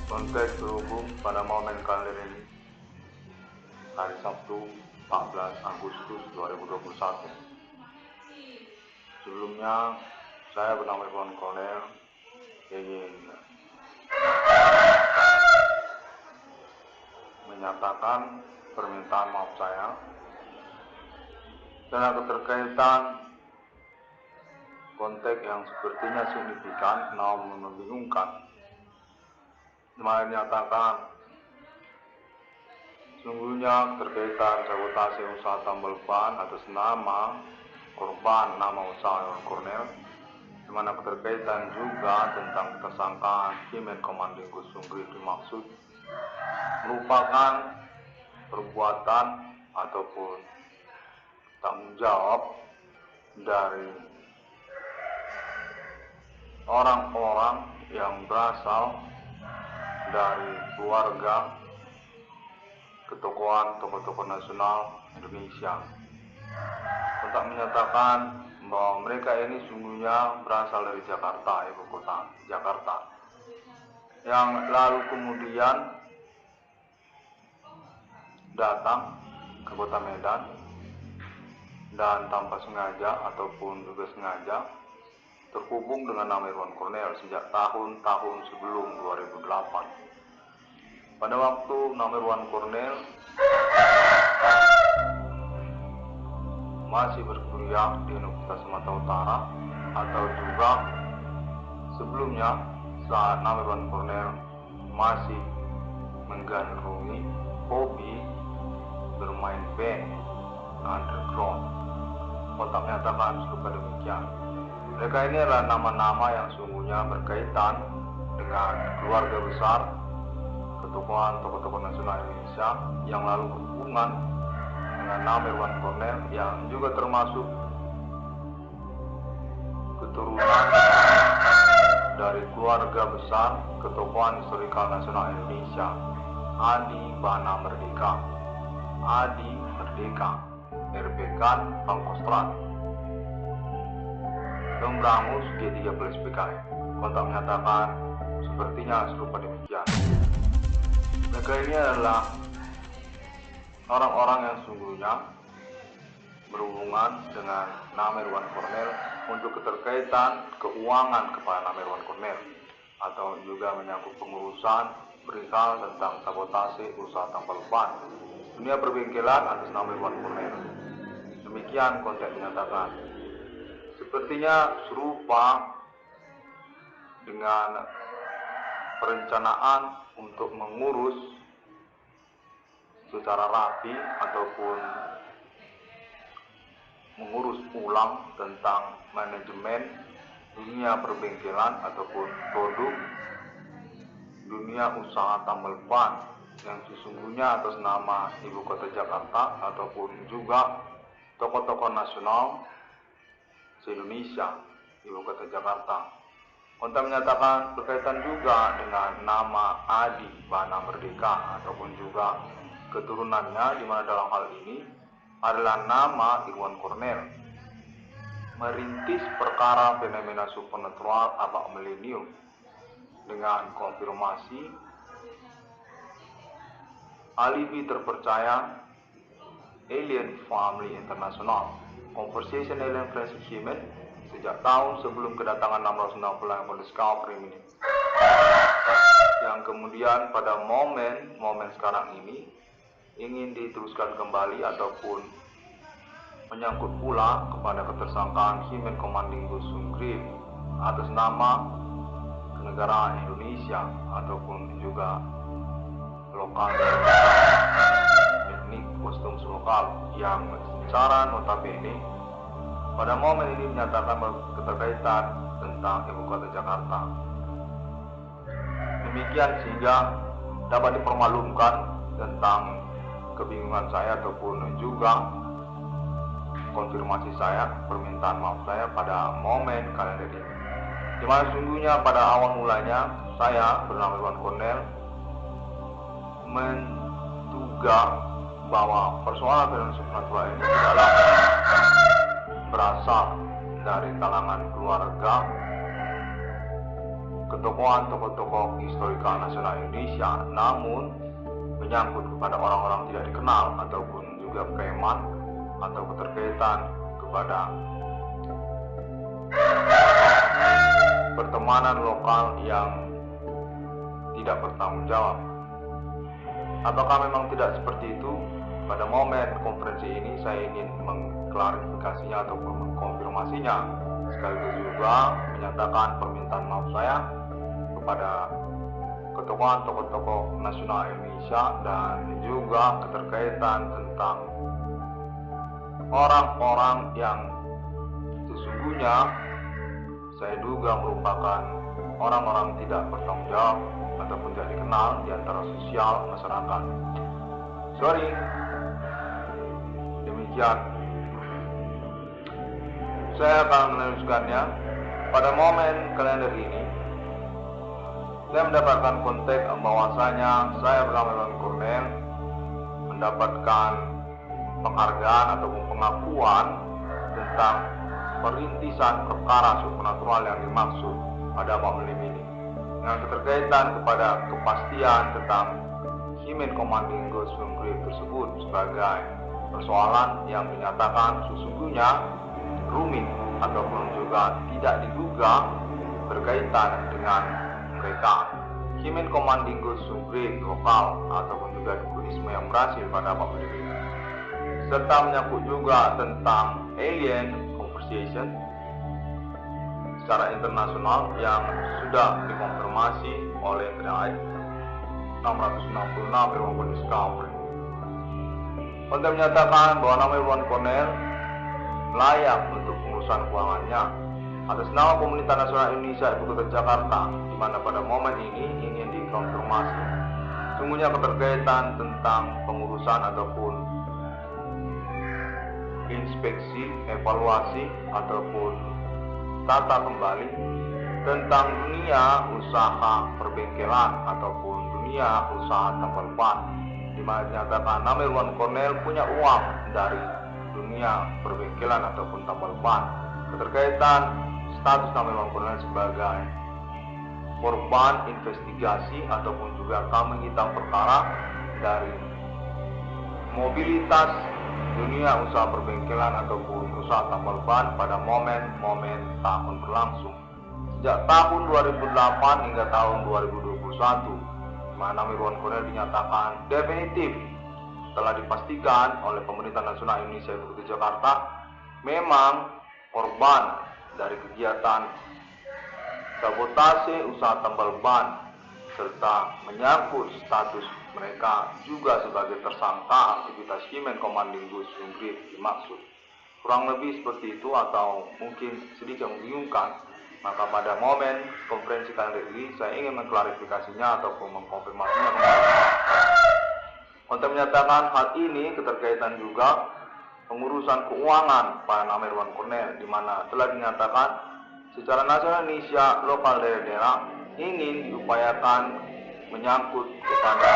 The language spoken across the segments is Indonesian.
Konteks berhubung pada momen kalender ini, hari Sabtu 14 Agustus 2021. Sebelumnya, saya bernama Irwan Kolonel ingin menyatakan permintaan maaf saya karena keterkaitan konteks yang sepertinya signifikan namun membingungkan. Saya menyatakan sungguhnya keterkaitan sabotase usaha tambal ban atas nama korban nama usaha Irwan Kolonel, di mana keterkaitan juga tentang tersangkaan Himen Komanding Gusung Grip dimaksud merupakan perbuatan ataupun tanggung jawab dari orang-orang yang berasal dari keluarga ketokohan tokoh-tokoh nasional Indonesia, untuk menyatakan bahwa mereka ini sungguhnya berasal dari Jakarta, ibu kota Jakarta, yang lalu kemudian datang ke kota Medan dan tanpa sengaja ataupun juga sengaja terhubung dengan nama Irwan Kolonel sejak tahun-tahun sebelum 2008. Pada waktu nama Irwan Kolonel masih berkuliah di Universitas Sumatera Utara, atau juga sebelumnya saat nama Irwan Kolonel masih menggandrungi hobi bermain band underground. Kontak menyatakan serupa demikian. Mereka ini adalah nama-nama yang sungguhnya berkaitan dengan keluarga besar ketokohan tokoh-tokoh nasional Indonesia yang lalu berhubungan dengan nama Irwan Kolonel, yang juga termasuk keturunan dari keluarga besar ketokohan historikal nasional Indonesia, Adi Bana Merdeka, Adi Merdeka, Erbekan Pangkostrat, Lembrangus G3 plus PKI. Kontak menyatakan sepertinya serupa demikian. Mereka ini adalah orang-orang yang sungguhnya berhubungan dengan nama Irwan Kolonel untuk keterkaitan keuangan kepada nama Irwan Kolonel, atau juga menyangkut pengurusan perihal tentang sabotase usaha tambal ban dunia perbengkelan atas nama Irwan Kolonel. Demikian konteks dinyatakan. Sepertinya serupa dengan perencanaan untuk mengurus secara rapi ataupun mengurus ulang tentang manajemen dunia perbengkelan ataupun produk dunia usaha tambal ban yang sesungguhnya atas nama ibu kota Jakarta ataupun juga tokoh-tokoh nasional se-Indonesia, ibu kota Jakarta. Kontak menyatakan berkaitan juga dengan nama Adi Bana Merdeka ataupun juga keturunannya, di mana dalam hal ini adalah nama Irwan Kolonel merintis perkara fenomena supernatural abad milenium dengan konfirmasi alibi terpercaya Alien Family International, Conversation Alien Friendship Human, sejak tahun sebelum kedatangan 669 for Discovery Minute, yang kemudian pada momen sekarang ini ingin diteruskan kembali ataupun menyangkut pula kepada ketersangkaan Himen Komanding Gusung Grip atas nama kenegaraan Indonesia ataupun juga lokal etnik kostum lokal, yang secara notabene pada momen ini menyatakan keterkaitan tentang ibu kota Jakarta. Demikian sehingga dapat dipermaklumkan tentang kebingungan saya ataupun juga konfirmasi saya, permintaan maaf saya pada momen kalender ini. Di mana sungguhnya pada awal mulanya saya bernama Irwan Kolonel menduga bahwa persoalan fenomena supernatural ini tidaklah berasal dari kalangan keluarga ketokohan tokoh-tokoh historikal nasional Indonesia, namun menyangkut kepada orang-orang tidak dikenal ataupun juga preman atau keterkaitan kepada pertemanan lokal yang tidak bertanggung jawab. Apakah memang tidak seperti itu? Pada momen konferensi ini saya ingin mengklarifikasinya ataupun mengkonfirmasinya, sekaligus juga menyatakan permintaan maaf saya kepada ketokohan tokoh-tokoh nasional Indonesia dan juga keterkaitan tentang orang-orang yang sesungguhnya saya duga merupakan orang-orang tidak bertanggung jawab ataupun tidak dikenal di antara sosial masyarakat. Sorry, demikian. Saya akan meneruskannya. Pada momen kalender ini, saya mendapatkan konteks bahwasanya saya bersama Irwan Cornel mendapatkan penghargaan ataupun pengakuan tentang perintisan perkara supernatural yang dimaksud pada Pak Melim ini, dengan keterkaitan kepada kepastian tentang Human Commanding Ghost Film Group tersebut sebagai persoalan yang dinyatakan sesungguhnya rumit ataupun juga tidak diduga berkaitan dengan mereka. Human Commanding Ghost Film Group lokal ataupun juga dukunisme yang berhasil pada Pak Melim ini, serta menyangkut juga tentang alien conversation secara internasional yang sudah dikonfirmasi oleh TRI 666 Irwan Discovery. Untuk menyatakan bahwa nama Irwan Cornel layak untuk pengurusan keuangannya atas nama Pemerintah Nasional Indonesia Ibu Kota Jakarta, di mana pada momen ini ingin dikonfirmasi sungguhnya keterkaitan tentang pengurusan ataupun inspeksi, evaluasi ataupun tata kembali tentang dunia usaha perbengkelan ataupun dunia usaha tambal ban, di mana dinyatakan nama Irwan Cornel punya uang dari dunia perbengkelan ataupun tambal ban. Keterkaitan status nama Irwan Cornel sebagai korban investigasi ataupun juga kambing hitam perkara dari mobilitas dunia usaha perbengkelan ataupun usaha tambal ban pada momen-momen tahun berlangsung sejak tahun 2008 hingga tahun 2021, di mana Irwan Cornel dinyatakan definitif telah dipastikan oleh Pemerintah Nasional Indonesia Ibu Kota Jakarta memang korban dari kegiatan sabotase usaha tambal ban, serta menyangkut status mereka juga sebagai tersangka aktivitas Human Commanding Ghost Film Group dimaksud. Kurang lebih seperti itu atau mungkin sedikit membingungkan. Maka pada momen konferensi kalender ini saya ingin mengklarifikasinya ataupun mengkonfirmasinya kembali. Untuk menyatakan hal ini keterkaitan juga pengurusan keuangan pada nama Irwan Cornel, di mana telah dinyatakan secara nasional Indonesia lokal daerah-daerah ingin diupayakan menyangkut kepada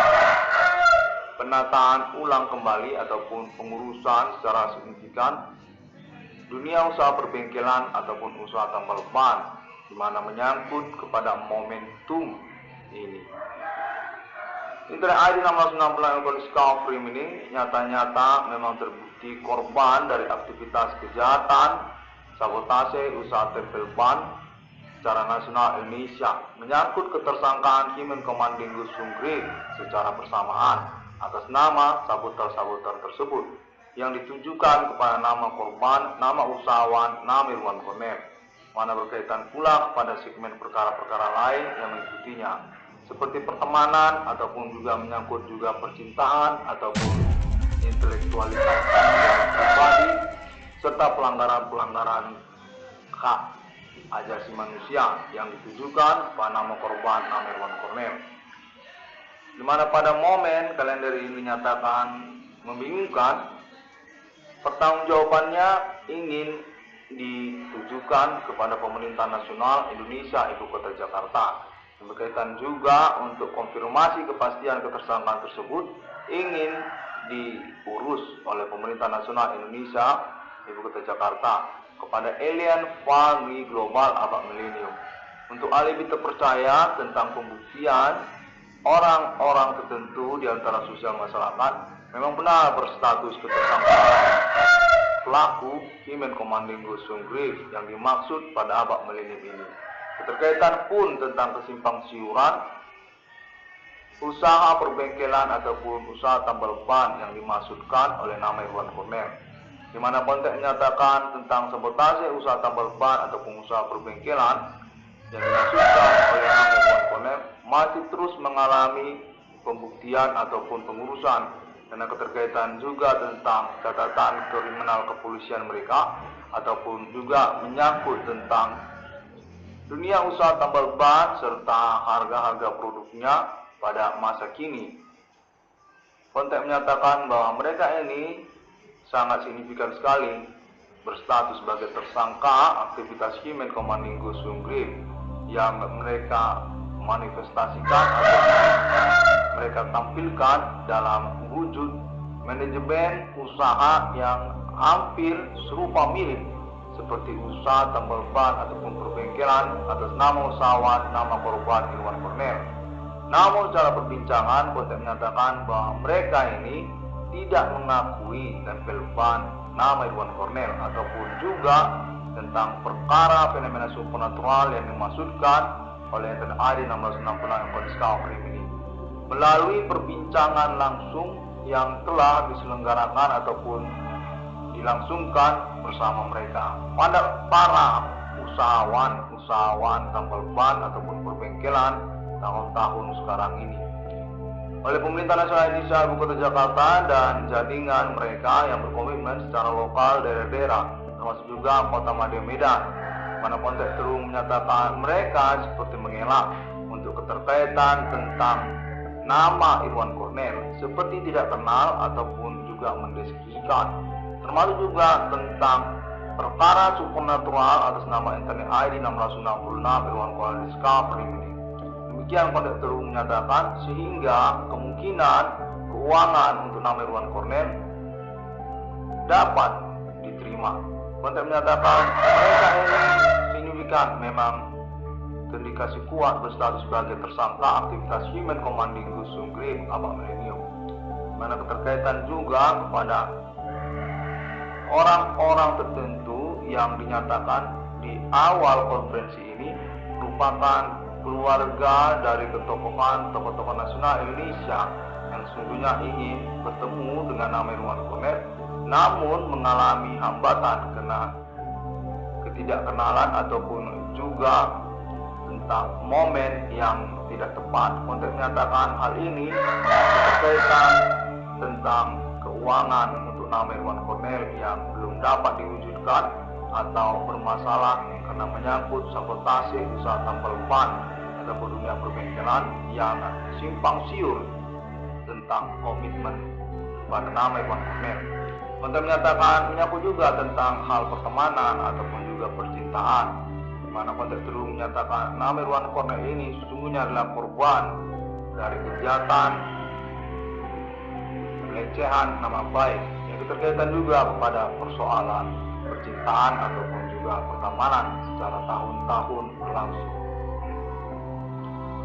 penataan ulang kembali ataupun pengurusan secara signifikan dunia usaha perbengkelan ataupun usaha tambal ban, di mana menyangkut kepada momentum ini. Internet ID 666 Discovery ini nyata-nyata memang terbukti korban dari aktivitas kejahatan sabotase usaha tempel ban secara nasional Indonesia, menyangkut ketersangkaan Human Commanding Ghost Film Group secara bersamaan atas nama saboter-saboter tersebut yang ditujukan kepada nama korban, nama usahawan, nama Irwan Cornel, mana berkaitan pula kepada segmen perkara-perkara lain yang mengikutinya, seperti pertemanan ataupun juga menyangkut juga percintaan ataupun intelektualitas pribadi, serta pelanggaran-pelanggaran hak asasi manusia yang ditujukan pada nama korban nama Irwan Cornel, di mana pada momen kalender ini dinyatakan membingungkan. Pertanggungjawabannya ingin ditujukan kepada Pemerintah Nasional Indonesia Ibu Kota Jakarta. Berkaitan juga untuk konfirmasi kepastian ketersangkaan tersebut ingin diurus oleh Pemerintah Nasional Indonesia Ibu Kota Jakarta kepada Alien Family Global Abad Millennium Untuk alibi terpercaya tentang pembuktian orang-orang tertentu di antara sosial masyarakat memang benar berstatus ketersangkaan pelaku Human Commanding Gosung Grave yang dimaksud pada abad milenium ini. Keterkaitan pun tentang kesimpang siuran usaha perbengkelan ataupun usaha tambal ban yang dimaksudkan oleh nama Irwan Cornell, di mana konteks menyatakan tentang sabotase usaha tambal ban ataupun usaha perbengkelan yang dimaksudkan oleh nama Irwan Cornell masih terus mengalami pembuktian ataupun pengurusan, karena keterkaitan juga tentang catatan kriminal kepolisian mereka ataupun juga menyangkut tentang dunia usaha tambal ban serta harga-harga produknya pada masa kini. Konteks menyatakan bahwa mereka ini sangat signifikan sekali berstatus sebagai tersangka aktivitas Human Commanding Gosung Grave yang mereka manifestasikan atau mereka tampilkan dalam wujud manajemen usaha yang hampir serupa mirip seperti usaha tambal ban ataupun perbengkelan atas nama usahawan nama korban Irwan Cornell. Namun secara perbincangan konteks menyatakan bahwa mereka ini tidak mengakui tempel ban nama Irwan Cornell ataupun juga tentang perkara fenomena supernatural yang dimaksudkan oleh Internet ID 1666 yang discovery ini. Melalui perbincangan langsung yang telah diselenggarakan ataupun dilangsungkan bersama mereka pada para usahawan tambal ban ataupun perbengkelan tahun-tahun sekarang ini oleh pemerintah nasional Indonesia Ibu Kota Jakarta dan jaringan mereka yang berkomitmen secara lokal daerah-daerah termasuk juga Kota Madya Medan, mana konteks terus menyatakan mereka seperti mengelak untuk keterkaitan tentang nama Irwan Cornell seperti tidak kenal ataupun juga mendeskripsikan, termasuk juga tentang perkara supernatural atas nama Internet ID 1666 Irwan Cornell discovery ini. Demikian konteks terus menyatakan sehingga kemungkinan keuangan untuk nama Irwan Cornell dapat diterima. Konteks menyatakan mereka ini signifikan memang terindikasi kuat berstatus sebagai tersangka aktivitas Human Commanding Gosung Grave abad milenium, mana keterkaitan juga kepada orang-orang tertentu yang dinyatakan di awal konferensi ini merupakan keluarga dari tokoh-tokoh nasional Indonesia yang sesungguhnya ingin bertemu dengan nama Irwan Cornell, namun mengalami hambatan karena ketidakkenalan ataupun juga tentang momen yang tidak tepat. Konteks menyatakan hal ini berkaitan tentang keuangan untuk nama Irwan Cornell yang belum dapat diwujudkan atau bermasalah karena menyangkut sabotase usaha tambal ban ataupun dunia perbengkelan yang simpang siur tentang komitmen pada nama Irwan Cornell. Konteks menyatakan menyangkut juga tentang hal pertemanan ataupun juga percintaan, di mana konteks terus menyatakan nama Irwan Cornell ini sesungguhnya adalah korban dari kejahatan pelecehan nama baik yang berkaitan juga kepada persoalan percintaan ataupun juga pertemanan secara tahun-tahun berlangsung.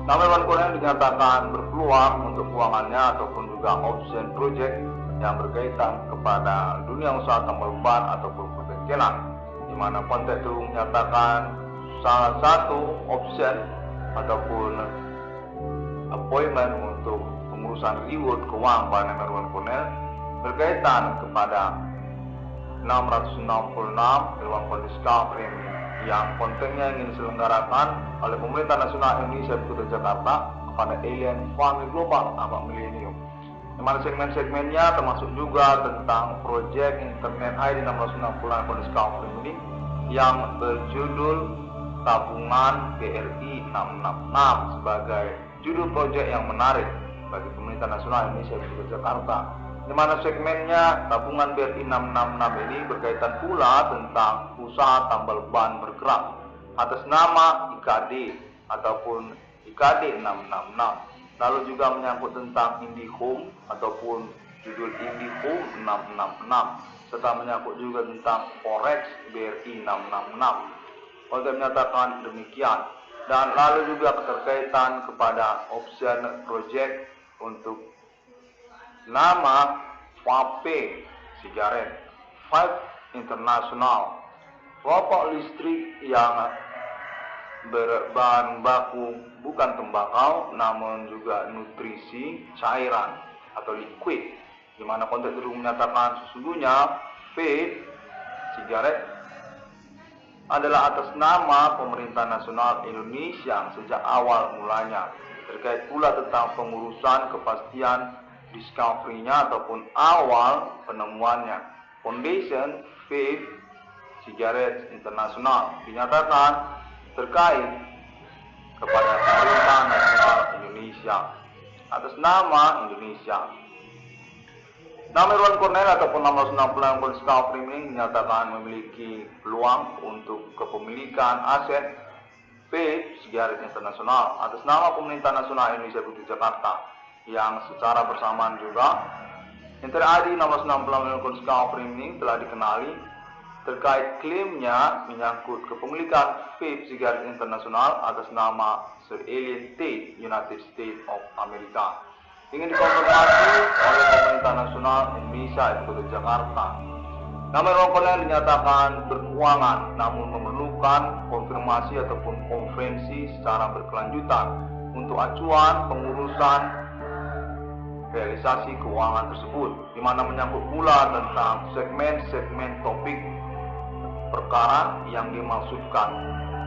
Nama Irwan Cornell dinyatakan berpeluang untuk keuangannya ataupun juga option project yang berkaitan kepada dunia usaha tambal ban ataupun perbengkelan, di mana konteks itu menyatakan salah satu option ataupun appointment untuk pengurusan reward keuangan pada Irwan Cornell berkaitan kepada 666 Irwan Cornell discovery yang kontennya ingin diselenggarakan oleh pemerintah nasional Indonesia Ibu Kota Jakarta kepada alien family global abad milenium. Di mana segmen-segmennya termasuk juga tentang proyek Internet ID 1666 discovery ini yang berjudul Tabungan BRI 666 sebagai judul proyek yang menarik bagi pemerintah nasional Indonesia Ibu Kota Jakarta, di mana segmennya Tabungan BRI 666 ini berkaitan pula tentang usaha tambal ban bergerak atas nama IKD ataupun IKD 666. Lalu juga menyangkut tentang IndiHome ataupun judul IndiHome 666 serta menyangkut juga tentang Forex BRI 666. Konteks menyatakan demikian, Dan lalu juga keterkaitan kepada option project untuk nama vape sigaret, vape internasional, rokok listrik yang berbahan baku bukan tembakau namun juga nutrisi cairan atau liquid, di mana konteks itu menyatakan sesungguhnya vape sigaret adalah atas nama Pemerintah Nasional Indonesia sejak awal mulanya. Terkait pula tentang pengurusan kepastian discovery-nya ataupun awal penemuannya. Foundation Vape Cigarettes International dinyatakan terkait kepada Pemerintah Nasional Indonesia atas nama Indonesia. Nama Irwan Cornell ataupun nama 96 Discovery ini dinyatakan memiliki peluang untuk kepemilikan aset vape sigaret internasional atas nama Pemerintah Nasional Indonesia Republik Jakarta, yang secara bersamaan juga NTRI 1660 Discovery ini telah dikenali terkait klaimnya menyangkut kepemilikan vape sigaret internasional atas nama Sir Alien Tate, United States of America, ingin dikonfirmasi oleh Pemerintah Nasional Indonesia Republik Jakarta. Nama Irwan Cornell dinyatakan berkeuangan namun memerlukan konfirmasi ataupun konferensi secara berkelanjutan untuk acuan pengurusan realisasi keuangan tersebut, di mana menyangkut pula tentang segmen-segmen topik perkara yang dimaksudkan.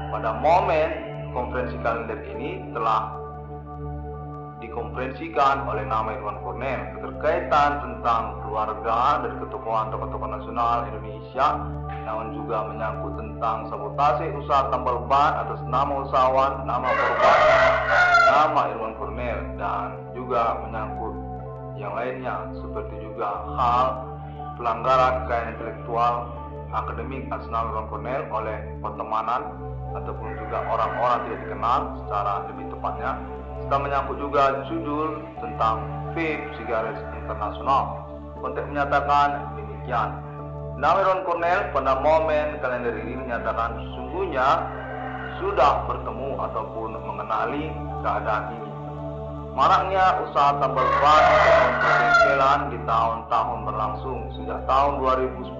Pada momen konferensi kalender ini telah dikonferensikan oleh nama Irwan Cornell keterkaitan tentang keluarga dan ketokohan tokoh-tokoh nasional Indonesia, namun juga menyangkut tentang sabotase usaha tambal ban atas nama usahawan, nama korban, nama Irwan Cornell, dan juga menyangkut yang lainnya seperti juga hal pelanggaran kekayaan intelektual akademik atas nama Irwan Cornell oleh pertemanan ataupun juga orang-orang tidak dikenal secara lebih tepatnya. Kita menyangkut juga judul tentang vape sigaret internasional. Konteks menyatakan demikian. Nama Irwan Cornell pada momen kalender ini menyatakan sesungguhnya sudah bertemu ataupun mengenali keadaan ini. Maraknya usaha tambal ban ataupun persetelan di tahun-tahun berlangsung sejak tahun 2010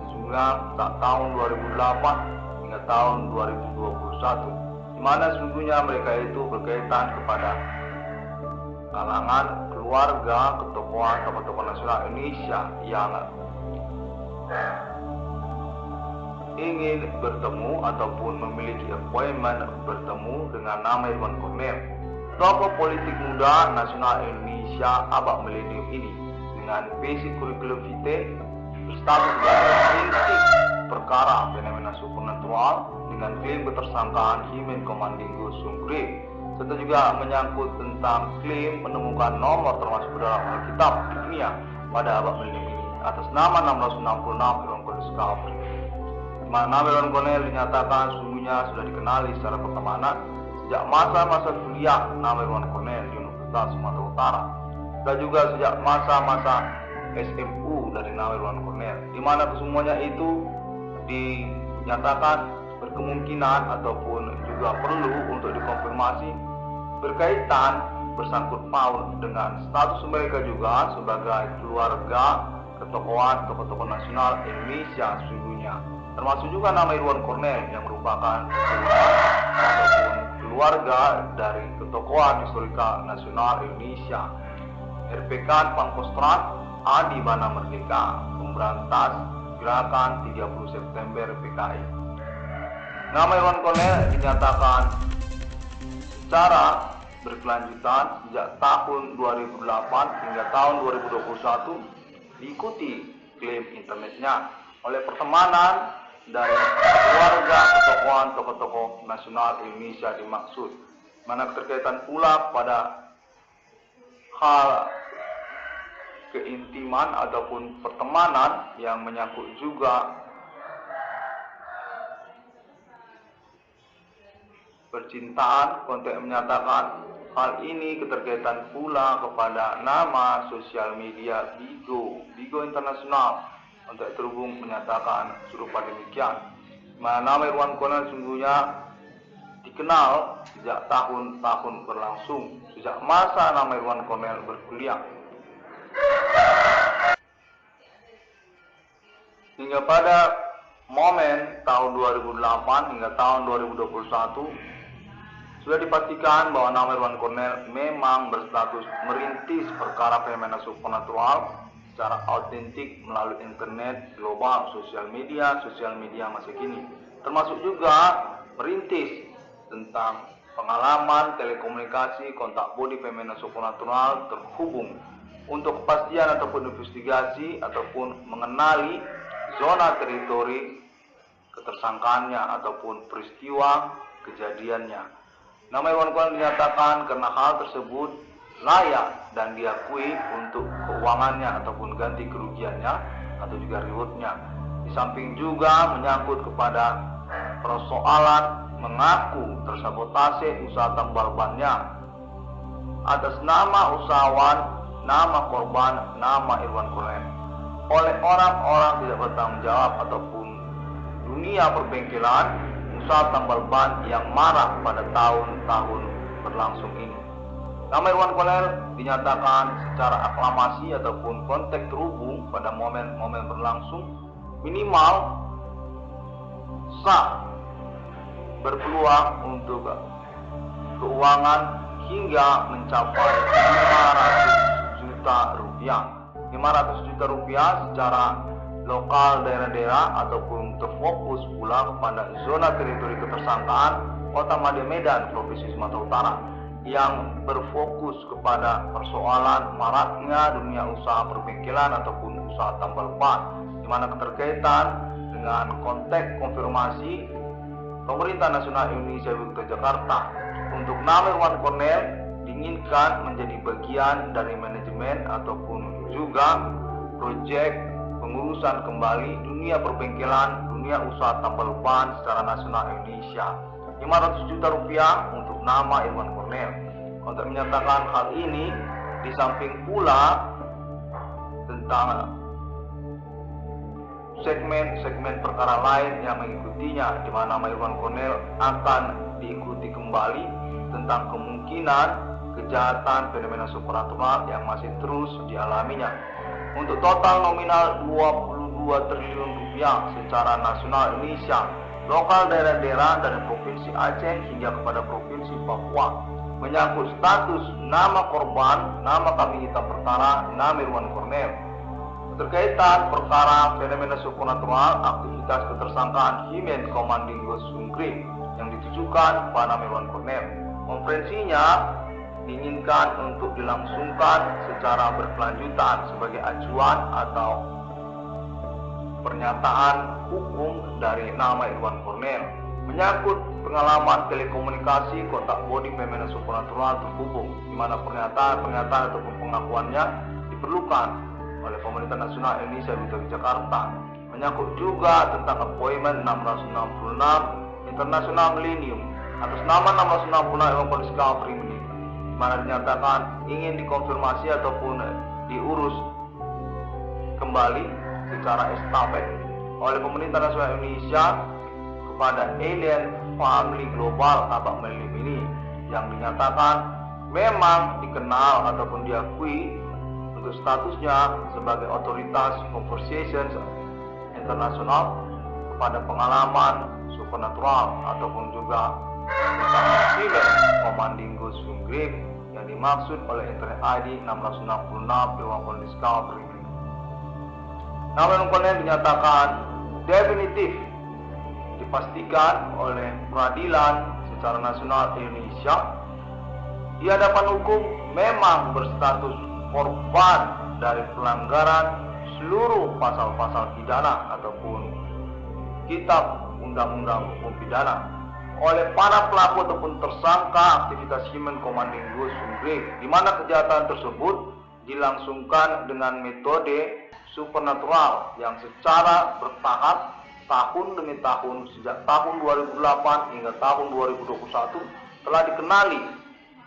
sehingga tahun 2008 hingga tahun 2021. Mana sesungguhnya mereka itu berkaitan kepada kalangan keluarga ketokohan tokoh-tokoh nasional Indonesia yang ingin bertemu ataupun memiliki appointment bertemu dengan nama Irwan Cornell, tokoh politik muda nasional Indonesia abad milenium ini, dengan basic kurikulum vitae berstatus sebagai prinsip perkara fenomena supernatural dengan klaim ketersangkaan Human Commanding Ghost Sunggrave, serta juga menyangkut tentang klaim menemukan nomor termasuk dalam Alkitab di dunia pada abad milenium ini atas nama 1666 Irwan Cornell Discovery. Nama Irwan Cornell dinyatakan sungguhnya sudah dikenali secara pertemanan sejak masa-masa kuliah nama Irwan Cornell di Universitas Sumatera Utara, dan juga sejak masa-masa SMU dari nama Irwan Cornell, di mana kesemuanya itu dinyatakan berkemungkinan ataupun juga perlu untuk dikonfirmasi berkaitan bersangkut paut dengan status mereka juga sebagai keluarga ketokohan tokoh-tokoh nasional Indonesia sesungguhnya, termasuk juga nama Irwan Cornell yang merupakan ataupun keluarga dari ketokohan historikal nasional Indonesia, RPK Pangkostrat Adi Bana Merdeka, pemberantas gerakan 30 September PKI. Nama Irwan Cornell dinyatakan secara berkelanjutan sejak tahun 2008 hingga tahun 2021 diikuti klaim internetnya oleh pertemanan dari keluarga ketokohan tokoh-tokoh nasional Indonesia dimaksud, mana keterkaitan pula pada hal keintiman ataupun pertemanan yang menyangkut juga percintaan. Konteks menyatakan hal ini keterkaitan pula kepada nama sosial media Bigo Internasional. Konteks terhubung menyatakan serupa demikian. Nama Irwan Cornell sungguhnya dikenal sejak tahun-tahun berlangsung, sejak masa nama Irwan Cornell berkuliah. Hingga pada momen tahun 2008 hingga tahun 2021, sudah dipastikan bahwa nama Irwan Cornell memang berstatus merintis perkara fenomena supernatural secara autentik melalui internet, global, sosial media masa kini. Termasuk juga merintis tentang pengalaman telekomunikasi kontak body fenomena supernatural terhubung untuk kepastian ataupun investigasi ataupun mengenali zona teritori ketersangkaannya ataupun peristiwa kejadiannya. Nama Irwan Cornell dinyatakan karena hal tersebut layak dan diakui untuk keuangannya ataupun ganti kerugiannya atau juga rewardnya. Di samping juga menyangkut kepada persoalan mengaku tersabotase usaha tambal bannya atas nama usahawan, nama korban, nama Irwan Cornell oleh orang-orang tidak bertanggung jawab ataupun dunia perbengkelan usaha tambal ban yang marak pada tahun-tahun berlangsung ini. Nama Irwan Cornell dinyatakan secara aklamasi ataupun kontak terhubung pada momen-momen berlangsung minimal sah berpeluang untuk keuangan hingga mencapai 500 juta rupiah. 500 juta rupiah secara lokal daerah-daerah ataupun terfokus pula kepada zona teritori ketersangkaan Kota Madya Medan, Provinsi Sumatera Utara yang berfokus kepada persoalan maraknya dunia usaha perbengkelan ataupun usaha tambal ban, di mana keterkaitan dengan konteks konfirmasi Pemerintah Nasional Indonesia Ibu Jakarta untuk nama Irwan Cornell diinginkan menjadi bagian dari manajemen ataupun juga proyek pengurusan kembali dunia perbengkelan, dunia usaha tambal ban secara nasional Indonesia. 500 juta rupiah untuk nama Irwan Cornell. Untuk menyatakan hal ini, di samping pula tentang segmen perkara lain yang mengikutinya, di mana nama Irwan Cornell akan diikuti kembali tentang kemungkinan kejahatan fenomena supernatural yang masih terus dialaminya. Untuk total nominal 22 triliun rupiah secara nasional Indonesia, lokal daerah-daerah dari Provinsi Aceh hingga kepada Provinsi Papua, menyangkut status nama korban, nama kambing hitam perkara, nama Irwan Cornell. Terkaitan perkara fenomena supernatural, aktivitas ketersangkaan Himen Komandingo Sunggrip yang ditujukan pada nama Irwan Cornell. Konferensinya diinginkan untuk dilangsungkan secara berkelanjutan sebagai acuan atau pernyataan hukum dari nama Irwan Cornell menyangkut pengalaman telekomunikasi kontak body fenomena supernatural terhubung, di mana pernyataan ataupun pengakuannya diperlukan oleh Pemerintah Nasional Indonesia di Jakarta, menyangkut juga tentang appointment 666 International Millennium atas nama 666 Irwan Cornell Discovery, mana dinyatakan ingin dikonfirmasi ataupun diurus kembali secara estafet oleh Pemerintah Nasional Indonesia kepada Alien Family Global Abang Millennium ini, yang dinyatakan memang dikenal ataupun diakui untuk statusnya sebagai otoritas conversations internasional kepada pengalaman supernatural ataupun juga tentang Himen Komandingo Sunggrip yang dimaksud oleh Internet ID 1666 Irwan Cornell Discovery. Nama Irwan Cornell dinyatakan definitif dipastikan oleh peradilan secara nasional Indonesia di hadapan hukum memang berstatus korban dari pelanggaran seluruh pasal-pasal pidana ataupun kitab undang-undang hukum pidana oleh para pelaku ataupun tersangka aktivitas Himen Komandingo Sunggrip, di mana kejahatan tersebut dilangsungkan dengan metode supernatural yang secara bertahap tahun demi tahun sejak tahun 2008 hingga tahun 2021 telah dikenali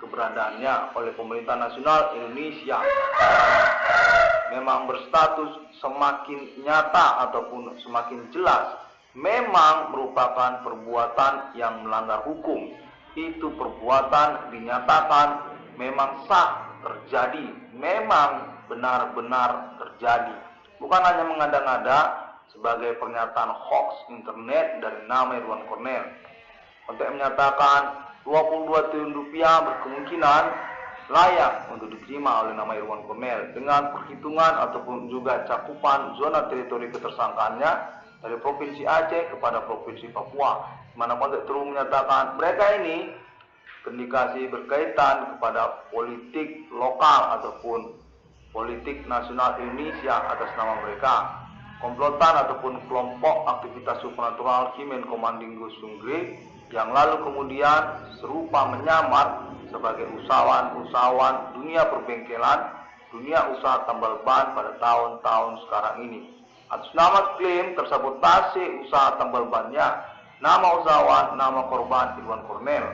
keberadaannya oleh Pemerintah Nasional Indonesia. Memang berstatus semakin nyata ataupun semakin jelas memang merupakan perbuatan yang melanggar hukum, itu perbuatan dinyatakan memang sah terjadi, memang benar-benar terjadi. Bukan hanya mengada-ngada sebagai pernyataan hoax internet dari nama Irwan Cornel. Untuk menyatakan 22 triliun rupiah berkemungkinan layak untuk diterima oleh nama Irwan Cornel dengan perhitungan ataupun juga cakupan zona teritori ketersangkaannya dari Provinsi Aceh kepada Provinsi Papua, di mana konteks terus menyatakan mereka ini terindikasi berkaitan kepada politik lokal ataupun politik nasional Indonesia atas nama mereka. Komplotan ataupun kelompok aktivitas supernatural Himen Komandinggo Sunggrih yang lalu kemudian serupa menyamar sebagai usahawan dunia perbengkelan, dunia usaha tambal ban pada tahun-tahun sekarang ini. Atas nama klaim tersabotase usaha tambal bannya, nama usahawan, nama korban Irwan Cornel.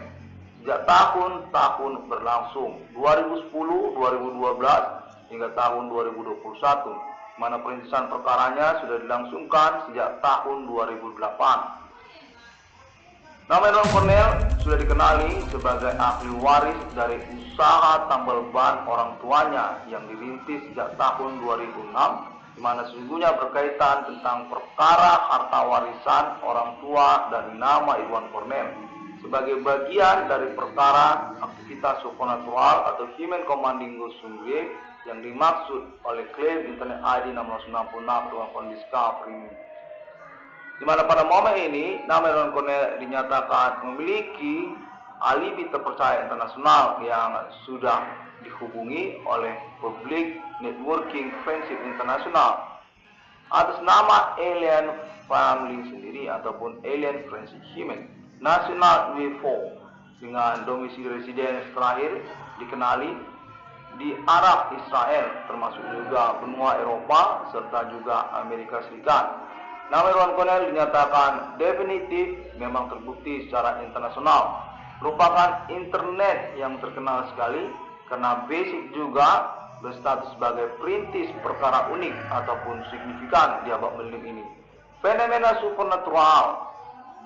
Sejak tahun-tahun berlangsung, 2010, 2012, hingga tahun 2021, mana perintisan perkaranya sudah dilangsungkan sejak tahun 2008. Nama Irwan Cornel sudah dikenali sebagai ahli waris dari usaha tambal ban orang tuanya yang dirintis sejak tahun 2006, di mana sesungguhnya berkaitan tentang perkara harta warisan orang tua dari nama Irwan Cornel sebagai bagian dari perkara aktivitas supernatural atau Himen Komandinggo Sunggrih yang dimaksud oleh klaim internet ID 666 dengan Kondiscovery, di mana pada momen ini nama Irwan Cornel dinyatakan memiliki alibi terpercaya internasional yang sudah dihubungi oleh Public Networking Friendship International atas nama Alien Family sendiri ataupun Alien Friendship Himen National UFO dengan domisili residen terakhir dikenali di Arab Israel, termasuk juga benua Eropa serta juga Amerika Serikat. Nama Irwan Cornel dinyatakan definitif memang terbukti secara internasional merupakan internet yang terkenal sekali karena basic juga berstatus sebagai perintis perkara unik ataupun signifikan di abad milenium ini. Fenomena supernatural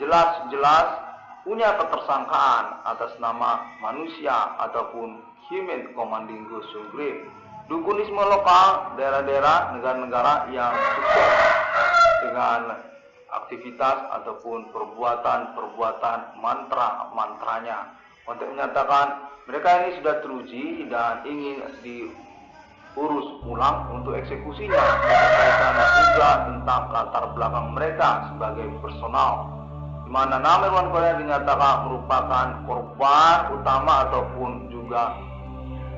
jelas-jelas punya ketersangkaan atas nama manusia ataupun Himen Komandinggo Sunggrih. Dukunisme lokal daerah-daerah negara-negara yang sukses dengan aktivitas ataupun perbuatan mantranya untuk menyatakan mereka ini sudah teruji dan ingin diurus ulang untuk eksekusinya berkaitan juga tentang latar belakang mereka sebagai personal, di mana nama Irwan Cornel dinyatakan merupakan korban utama ataupun juga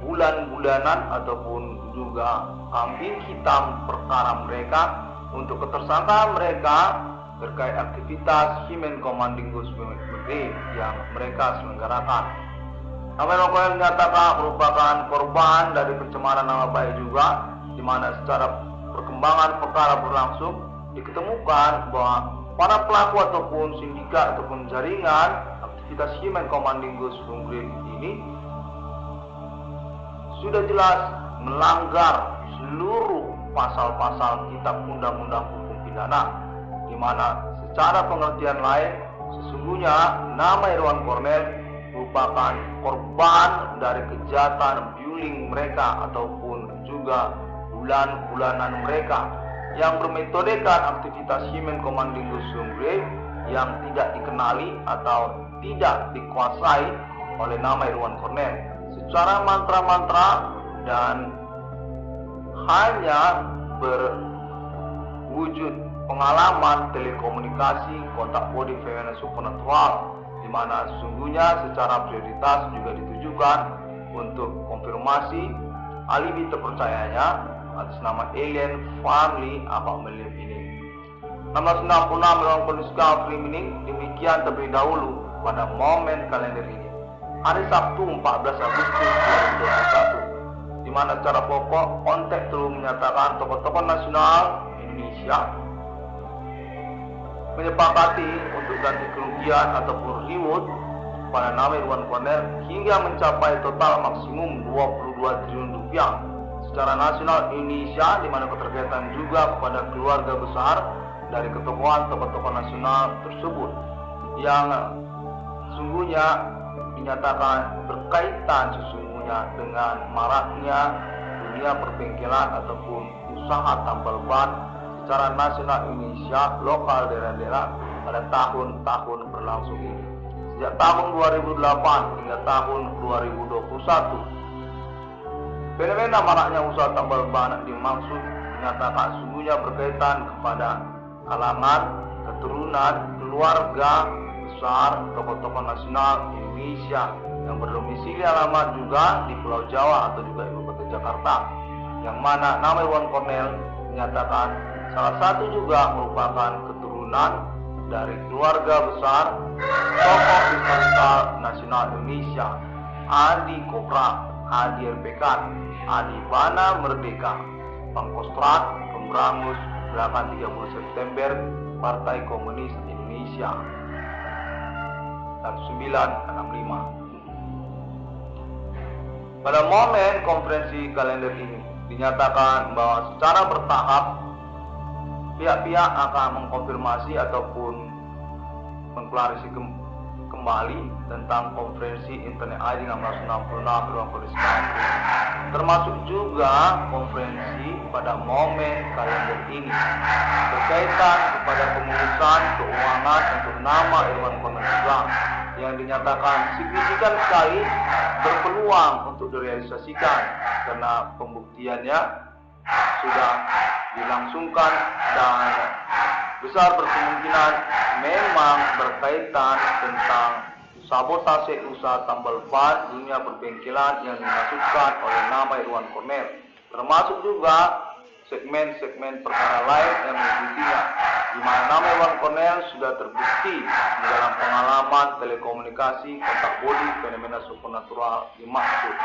bulan-bulanan ataupun juga kambing hitam perkara mereka untuk ketersangkaan mereka terkait aktivitas Himen Komandinggo Sunggrih yang mereka selenggarakan. Nama Irwan Cornel dinyatakan merupakan korban dari pencemaran nama baik juga, di mana secara perkembangan perkara berlangsung diketemukan bahwa para pelaku ataupun sindikat ataupun jaringan aktivitas Himen Komandinggo Sunggrih ini sudah jelas melanggar seluruh pasal-pasal kitab undang-undang hukum pidana, di mana secara pengertian lain sesungguhnya nama Irwan Cornel merupakan korban dari kejahatan bullying mereka ataupun juga bulan-bulanan mereka yang bermetodekan aktivitas Himen Komandinggo Sunggrih yang tidak dikenali atau tidak dikuasai oleh nama Irwan Cornel secara mantra-mantra dan hanya berwujud pengalaman telekomunikasi kontak body fenomena supernatural, di mana sesungguhnya secara prioritas juga ditujukan untuk konfirmasi alibi terpercayanya atas nama Alien Family abad milenium ini. 666 dalam Kondiscovery ini demikian terlebih dahulu pada momen kalender ini, hari Sabtu 14 Agustus 2021, di mana secara pokok konteks telah menyatakan tokoh-tokoh nasional Indonesia menyepakati untuk ganti kerugian ataupun reward pada nama Irwan Cornel hingga mencapai total maksimum 22 triliun rupiah secara nasional Indonesia, di mana keterkaitan juga kepada keluarga besar dari ketokohan tokoh-tokoh nasional tersebut yang sungguhnya dinyatakan berkaitan sesungguhnya dengan maraknya dunia perbengkelan ataupun usaha tambal ban secara nasional Indonesia, lokal daerah-daerah pada tahun-tahun berlangsung ini. Sejak tahun 2008 hingga tahun 2021, fenomena maraknya usaha tambal ban dimaksud dinyatakan sesungguhnya berkaitan kepada kalangan, keturunan, keluarga besar tokoh-tokoh nasional Indonesia yang berdomisili alamat juga di Pulau Jawa atau juga ibu kota Jakarta, yang mana nama Iwan Cornell dinyatakan salah satu juga merupakan keturunan dari keluarga besar tokoh historikal nasional Indonesia, Adi Kopra, Adi Erpekan, Adi Bana Merdeka, Pangkostrat, Pemberangus, Gerakan 30 September, Partai Komunis Indonesia, 1965. Pada momen konferensi kalender ini dinyatakan bahwa secara bertahap pihak-pihak akan mengkonfirmasi ataupun mengklarifikasi kembali tentang konferensi Internet ID 1666 ruang kondisi, termasuk juga konferensi pada momen kalender ini berkaitan kepada pengurusan keuangan untuk nama Iwan Cornell juga, yang dinyatakan signifikan sekali berpeluang untuk direalisasikan karena pembuktiannya sudah dilangsungkan dan besar berkemungkinan memang berkaitan tentang sabotase usaha tambal ban dunia perbengkelan yang dimaksudkan oleh nama Iwan Cornell, termasuk juga segmen-segmen perkara lain yang mengikutinya, di mana nama Iwan Cornell sudah terbukti di dalam pengalaman telekomunikasi kontak bodi fenomena supernatural dimaksud.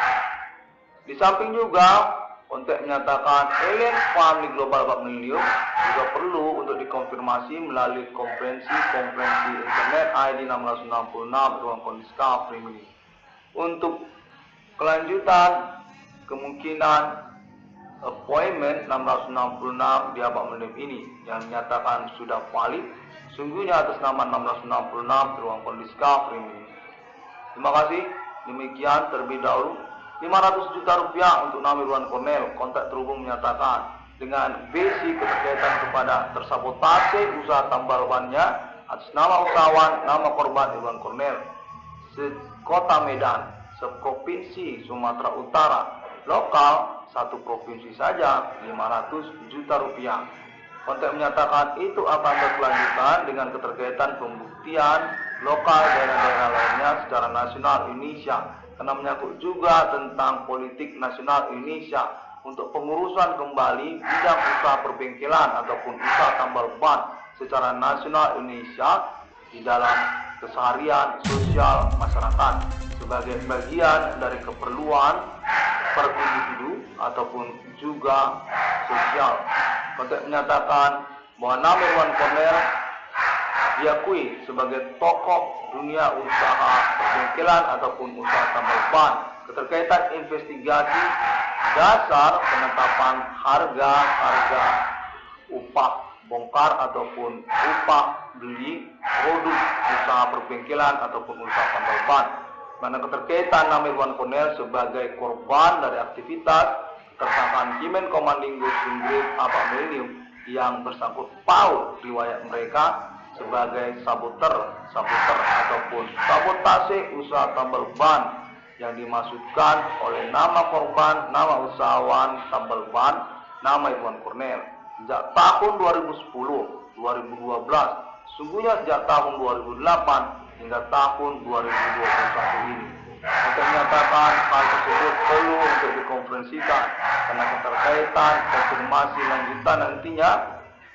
Di samping juga untuk menyatakan alien family global bab milenium juga perlu untuk dikonfirmasi melalui konferensi Internet ID 1666 ruang kondisi Free. Untuk kelanjutan kemungkinan appointment 666 di abad milenium ini yang menyatakan sudah valid sungguhnya atas nama 1666 di ruang kondisi Free. Terima kasih. Demikian terlebih dahulu. 500 juta rupiah untuk nama Iwan Cornell. Kontak terhubung menyatakan dengan basic keterkaitan kepada tersabotase usaha tambal bannya atas nama usahawan, nama korban Iwan Cornell, Kota Medan, Provinsi Sumatera Utara, lokal satu provinsi saja 500 juta rupiah. Kontak menyatakan itu akan berkelanjutan dengan keterkaitan pembuktian lokal daerah-daerah lainnya secara nasional Indonesia, karena menyangkut juga tentang politik nasional Indonesia untuk pengurusan kembali bidang usaha perbengkelan ataupun usaha tambal ban secara nasional Indonesia di dalam keseharian sosial masyarakat sebagai bagian dari keperluan per individu ataupun juga sosial. Kontak menyatakan bahwa nama Iwan Cornell diakui sebagai tokoh dunia usaha perbengkelan ataupun usaha tambal ban, keterkaitan investigasi dasar penetapan harga upah bongkar ataupun upah beli produk usaha perbengkelan ataupun usaha tambal ban, mana keterkaitan nama Iwan Cornell sebagai korban dari aktivitas tersangkaan Kimen Komandinggo Sumrit Abad Milenium yang bersangkut paut riwayat mereka sebagai saboter ataupun sabotase usaha tambal ban yang dimaksudkan oleh nama korban, nama usahawan tambal ban, nama Iwan Cornell sejak tahun 2010, 2012, sungguhnya sejak tahun 2008 hingga tahun 2021 ini. Untuk menyatakan hal tersebut perlu untuk dikonferensikan karena keterkaitan konfirmasi lanjutan nantinya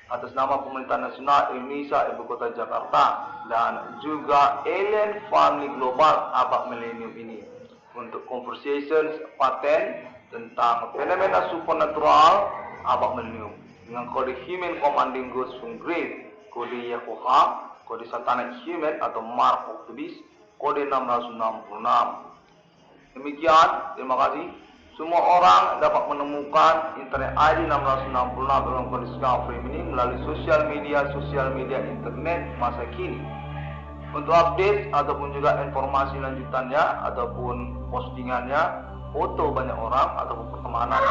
atas nama Pemerintahan Nasional Indonesia Ibu Kota Jakarta dan juga alien family global abad milenium ini untuk conversations paten tentang fenomena supernatural abad milenium dengan kode Human Commanding Ghost from Grave, kode Yehovah, kode Satanic Human atau Mark of the Beast, kode 666. Demikian, terima kasih. Semua orang dapat menemukan Internet ID 1666 dalam kondisi free ini melalui sosial media internet masa kini. Untuk update ataupun juga informasi lanjutannya ataupun postingannya, foto banyak orang ataupun pertemanan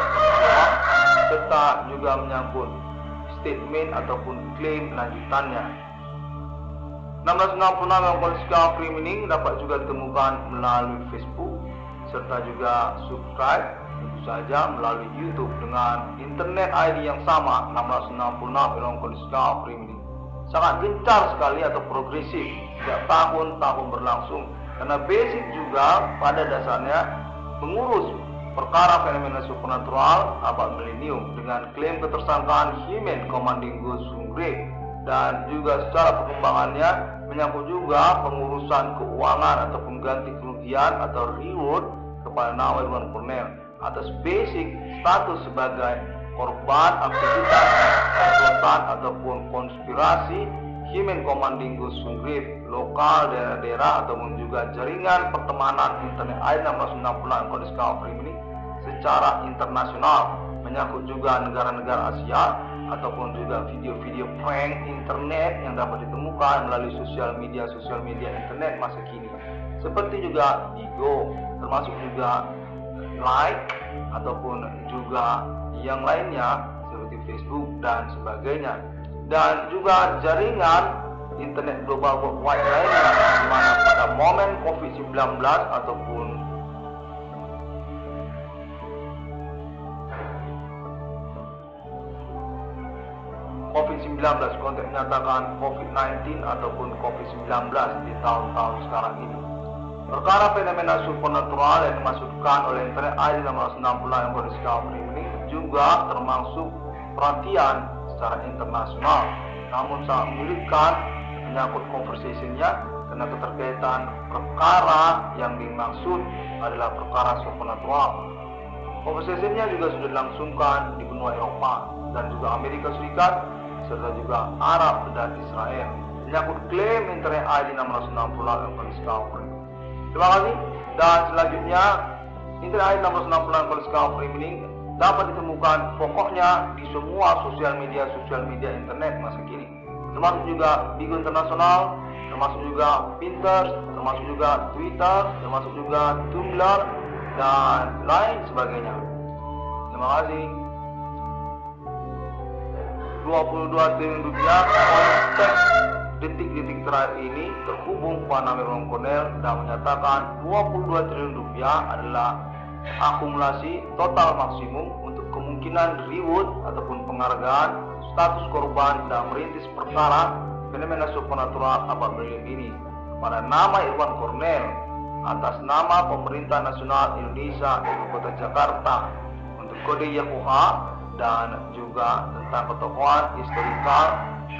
serta juga menyangkut statement ataupun klaim lanjutannya. 1666 yang Polska Free Meaning dapat juga ditemukan melalui Facebook serta juga subscribe tentu saja melalui YouTube dengan internet ID yang sama 1666 yang Polska Free Meaning. Sangat gencar sekali atau progresif setiap tahun-tahun berlangsung karena basic juga pada dasarnya mengurus perkara fenomena supernatural abad milenium dengan klaim ketersangkaan Human Commanding Ghost Grave dan juga secara perkembangannya menyangkut juga pengurusan keuangan ataupun ganti kerugian atau reward kepada nama Irwan Cornell atas basic status sebagai korban aktivitas komplotan ataupun konspirasi Human Commanding Ghost Grave lokal daerah-daerah ataupun juga jaringan pertemanan internet I-666 Kode Free Meaning secara internasional menyangkut juga negara-negara Asia ataupun juga video-video prank internet yang dapat ditemukan melalui sosial media internet masa kini seperti juga Bigo termasuk juga Like ataupun juga yang lainnya seperti Facebook dan sebagainya dan juga jaringan internet global worldwide lainnya di mana pada momen COVID-19 ataupun COVID-19 konteks menyatakan COVID-19 ataupun COVID-19 di tahun-tahun sekarang ini. Perkara fenomena supernatural yang dimasukkan oleh internet ID 660 yang Free ini juga termasuk perhatian secara internasional. Namun sangat menyulitkan menyangkut conversation-nya karena keterkaitan perkara yang dimaksud adalah perkara supernatural. Conversation-nya juga sudah dilangsungkan di benua Eropa dan juga Amerika Serikat serta juga Arab dan Israel. Menyangkut klaim internet ID 660 yang Free. Terima kasih. Dan selanjutnya internet ID 660 Free Meaning dapat ditemukan pokoknya di semua sosial media internet masa kini. Termasuk juga Bigo Internasional, termasuk juga Pinterest, termasuk juga Twitter, termasuk juga Tumblr dan lain sebagainya. Terima kasih. 22 triliun rupiah konteks detik-detik terakhir ini terhubung Pak Irwan Cornell dan menyatakan 22 triliun rupiah adalah akumulasi total maksimum untuk kemungkinan reward ataupun penghargaan status korban dan merintis perkara fenomena supernatural abad milenium ini pada nama Irwan Cornell atas nama Pemerintah Nasional Indonesia Ibu Kota Jakarta untuk kode Yakuha dan juga tentang ketokohan historikal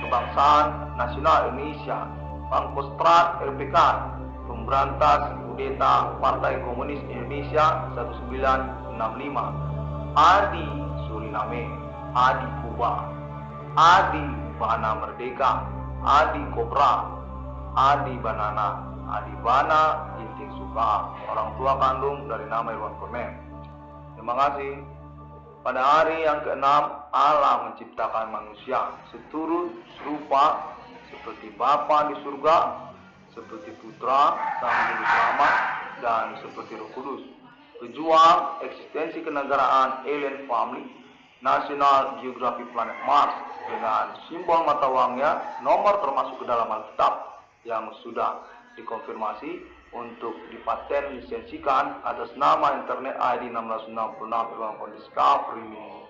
kebangsaan nasional Indonesia, Pangkostrat RPK, Pemberantas Kudeta Partai Komunis Indonesia 1965, Adi Suriname, Adi Kuba, Adi Bana Merdeka, Adi Kobra, Adi Banana, Adi Bana Ginting Suka, orang tua kandung dari nama Irwan Cornell. Terima kasih. Pada hari yang ke-6, Allah menciptakan manusia seturut serupa seperti Bapa di surga, seperti Putra Sang Juru Selamat, dan seperti Roh Kudus. Pejuang eksistensi kenegaraan Alien Family, National Geographic Planet Mars dengan simbol mata uangnya nomor termasuk ke dalam Alkitab yang sudah dikonfirmasi untuk dipaten lisensikan atas nama internet ID 1666 Irwan Free Meaning.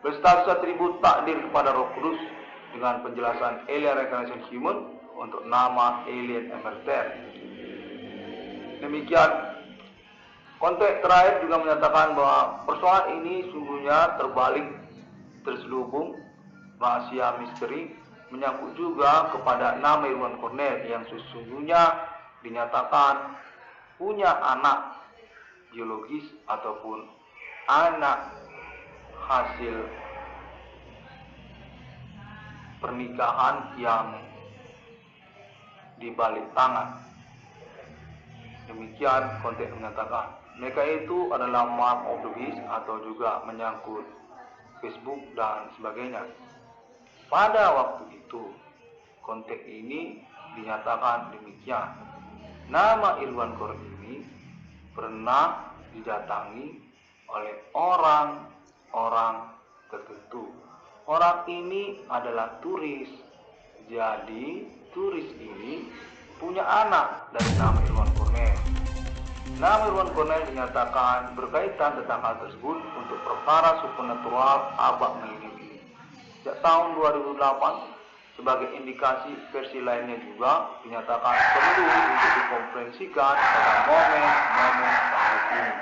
Berstatus atribut takdir kepada Roh Kudus dengan penjelasan Alien Reincarnation Human untuk nama Alien Emerter. Demikian konteks terakhir juga menyatakan bahwa persoalan ini sungguhnya terbalik, terselubung, rahasia misteri menyangkut juga kepada nama Irwan Cornell yang sesungguhnya dinyatakan punya anak biologis ataupun anak hasil pernikahan yang dibalik tangan. Demikian konteks menyatakan mereka itu adalah mark of the beast atau juga menyangkut Facebook dan sebagainya. Pada waktu itu konteks ini dinyatakan demikian. Nama Irwan Cornel ini pernah didatangi oleh orang-orang tertentu. Orang ini adalah turis. Jadi turis ini punya anak dari nama Irwan Cornel. Nama Irwan Cornel dinyatakan berkaitan tentang hal tersebut untuk perkara supernatural abad milenium ini. Sejak tahun 2008, sebagai indikasi versi lainnya juga dinyatakan perlu untuk dikonferensikan pada momen-momen tahun ini.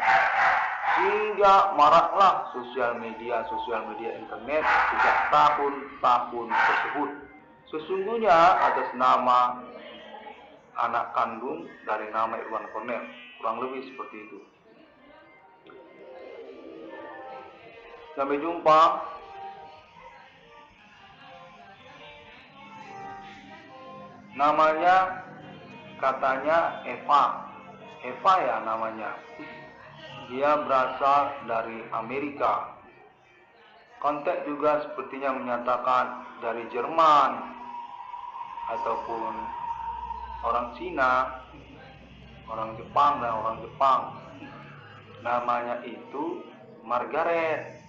Hingga maraklah sosial media internet sejak tahun-tahun tersebut. Sesungguhnya atas nama anak kandung dari nama Irwan Cornel, kurang lebih seperti itu. Sampai jumpa. Namanya katanya Eva ya namanya. Dia berasal dari Amerika. Konteks juga sepertinya menyatakan dari Jerman ataupun orang Cina, orang Jepang dan orang Jepang. Namanya itu Margaret,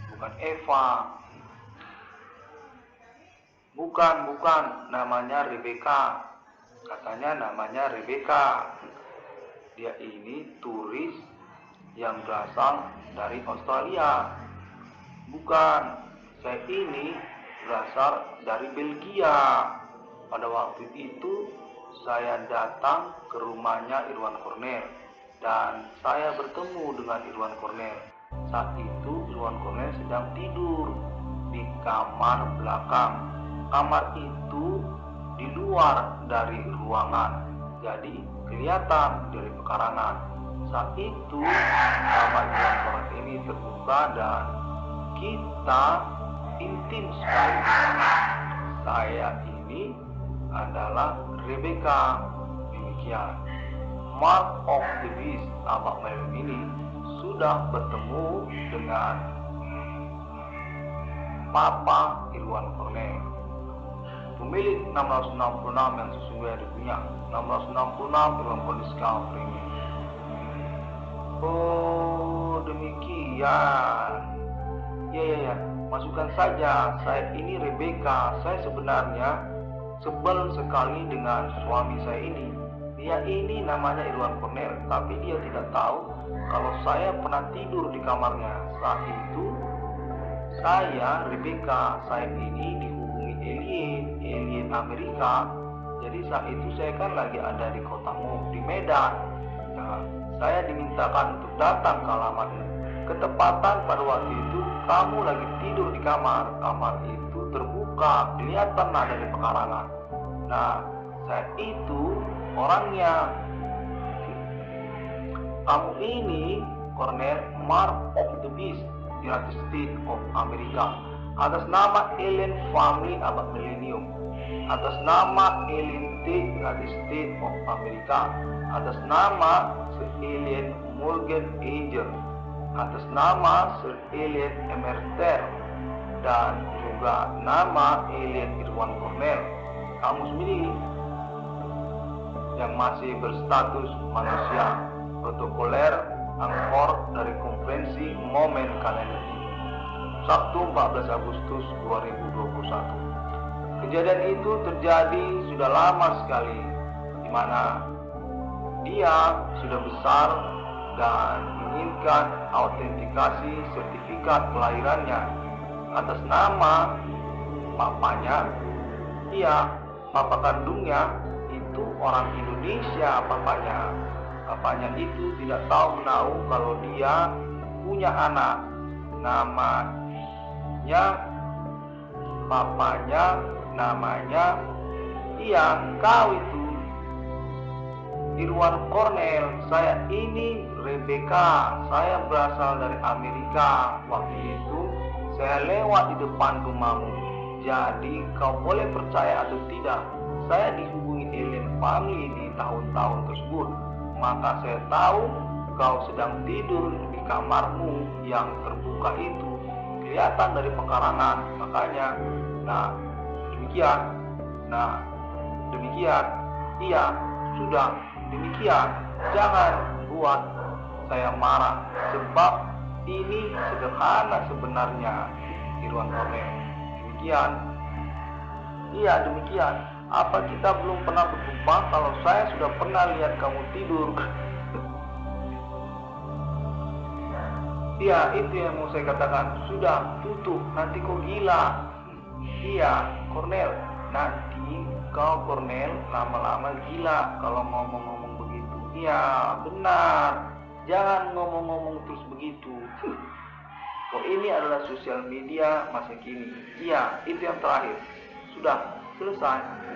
bukan Eva. Bukan, namanya Rebecca. Katanya namanya Rebecca. Dia ini turis yang berasal dari Australia. Bukan, saya ini berasal dari Belgia. Pada waktu itu saya datang ke rumahnya Irwan Cornel dan saya bertemu dengan Irwan Cornel. Saat itu Irwan Cornel sedang tidur di kamar belakang. Kamar itu di luar dari ruangan, jadi kelihatan dari pekarangan. Saat itu kamar Irwan Cornel ini terbuka dan kita intim sekali. Saya ini adalah Rebecca. Demikian. Mark of the Beast abad milenium ini sudah bertemu dengan Papa Irwan Cornel, pemilik 666 yang sesungguhnya dipunya. 666 Irwan Cornel Discovery. Oh demikian. Ya. Masukkan saja. Saya ini Rebecca. Saya sebenarnya sebel sekali dengan suami saya ini. Dia ini namanya Irwan Cornel, tapi dia tidak tahu kalau saya pernah tidur di kamarnya. Saat itu saya Rebecca, saya ini dihubungi alien Amerika. Jadi saat itu saya kan lagi ada di kotamu di Medan. Nah, saya dimintakan untuk datang ke alamatnya. Ketepatan pada waktu itu kamu lagi tidur di kamar. Kamar itu terbuka, kelihatan ada di pekarangan. Nah, saya itu orangnya. Kamu ini Cornel, Mark of the Beast, United States of America, atas nama Alien Family abad milenium, atas nama Alien T, United States of America, atas nama Sir Alien Morgan Angel, atas nama Sir Alien Emerter, dan juga nama Alien Irwan Cornel. Kamu sendiri yang masih berstatus manusia protokoler angkor dari konferensi momen kalender ini, Sabtu 14 Agustus 2021. Kejadian itu terjadi sudah lama sekali, di mana dia sudah besar dan menginginkan autentikasi sertifikat kelahirannya atas nama papanya. Papa kandungnya itu orang Indonesia. Papanya itu tidak tahu menahu kalau dia punya anak. Namanya kau itu Irwan Cornel. Saya ini Rebecca. Saya berasal dari Amerika. Waktu itu saya lewat di depan rumahmu. Jadi kau boleh percaya atau tidak, saya dihubungi alien family di tahun-tahun tersebut. Maka saya tahu kau sedang tidur di kamarmu yang terbuka itu, kelihatan dari pekarangan. Makanya, demikian. Nah, demikian. Iya, sudah demikian. Jangan buat saya marah, sebab ini sederhana sebenarnya, Irwan Kornel. Demikian. Iya, demikian. Apa kita belum pernah berjumpa? Kalau saya sudah pernah lihat kamu tidur. Iya, itu yang mau saya katakan. Sudah, tutup. Nanti kau gila. Iya, Kornel. Nanti kau, Kornel, lama-lama gila kalau ngomong-ngomong begitu. Iya, benar. Jangan ngomong-ngomong terus begitu. Kok ini adalah sosial media masa kini. Iya, itu yang terakhir. Sudah, selesai.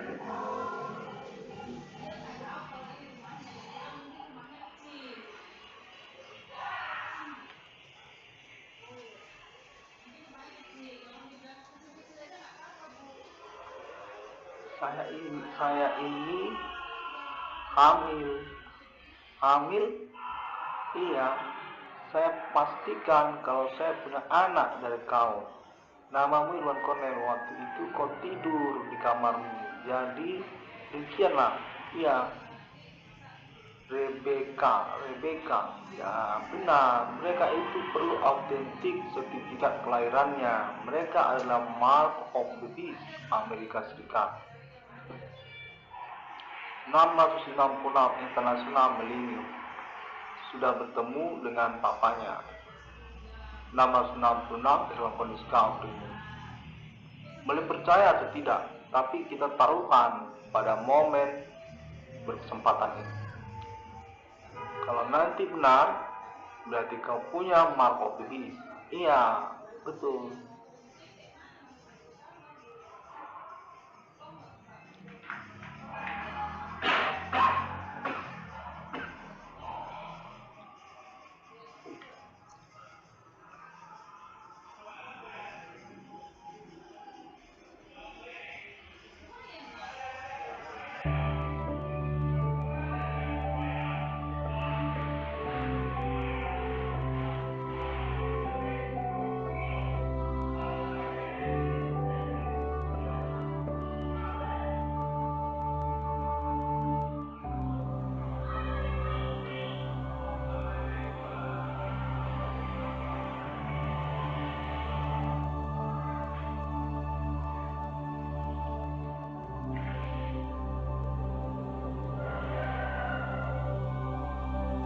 Saya ini hamil. Hamil? Iya. Saya pastikan kalau saya punya anak dari kau. Namamu Irwan Kornel. Waktu itu kau tidur di kamarmu. Jadi demikianlah. Iya, Rebecca. Ya, benar. Mereka itu perlu autentik sertifikat kelahirannya. Mereka adalah Mark of the Beast Amerika Serikat. 666 International Millennium sudah bertemu dengan papanya. 666 Irwan Koniska ini. Boleh percaya atau tidak, tapi kita taruhan pada momen berkesempatan ini. Kalau nanti benar, berarti kau punya Mark of the Beast. Iya, betul.